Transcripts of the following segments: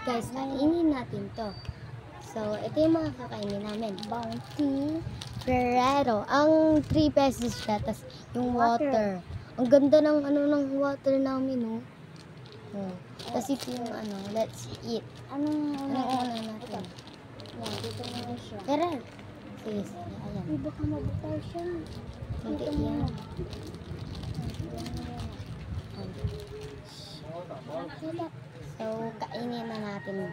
guys, kainin natin to. So, ito yung mga kakainin namin. Bounty, Ferrero. Ang 3 pesos siya. Tapos yung water. Ang ganda ng ng water namin, no? Tapos ito yung let's eat. Anong una natin? Yan, dito na siya. Ferrero. Sige, ayan. Iba ka mabutaw siya. Hindi yan. So, kainin na natin.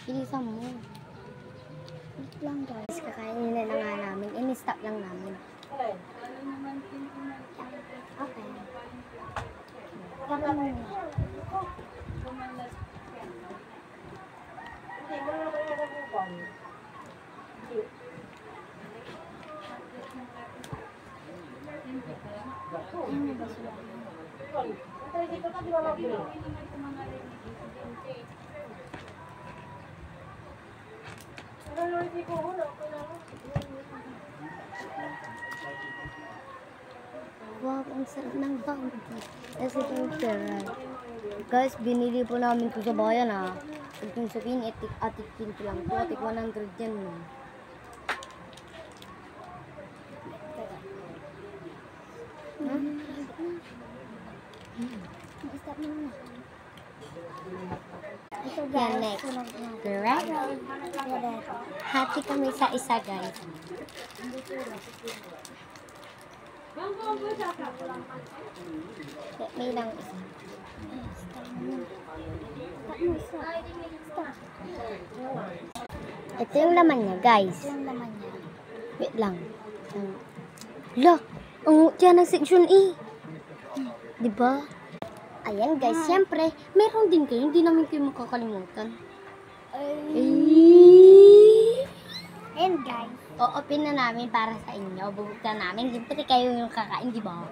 Bilisan mo. Wait lang guys, kakainin na nga namin. In-stop lang namin. Okay. Tara mo na. Ano ba sila? Wow, ang sarap ng Bounty. Kasi itong Ferrero. Guys, binili po namin ito sa bayan ha. Huwag yung sabihin, atik 20 lang po. Atik 100 yan. Stop mo na. Ito guys, next. Ferrero. Hati kami sa isa guys. May lang isa. Ito yung laman niya guys. Wait lang. Look, ang mutya ng section E. Diba? Ayan guys, siyempre, meron din kayo. Hindi namin kayo makakalimutan. Ayan guys. O-open na namin para sa inyo. Bubuksan namin. Siyempre kayo yung kakain, di ba?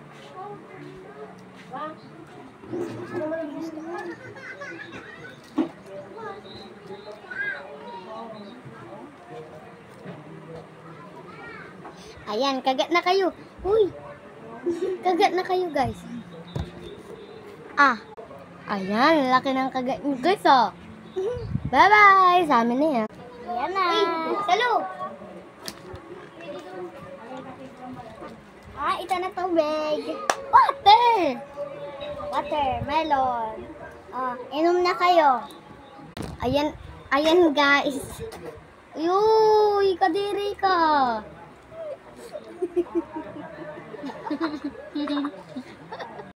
Ayan, kagat na kayo. Uy! Kagat na kayo guys. Ayan, laki ng kagat nyo guys, oh. Bye-bye! Sa amin na yan. Ayan na. Salo! Ito na tubig. Water! Watermelon. Inom na kayo. Ayan guys. Uy, kadiri ka.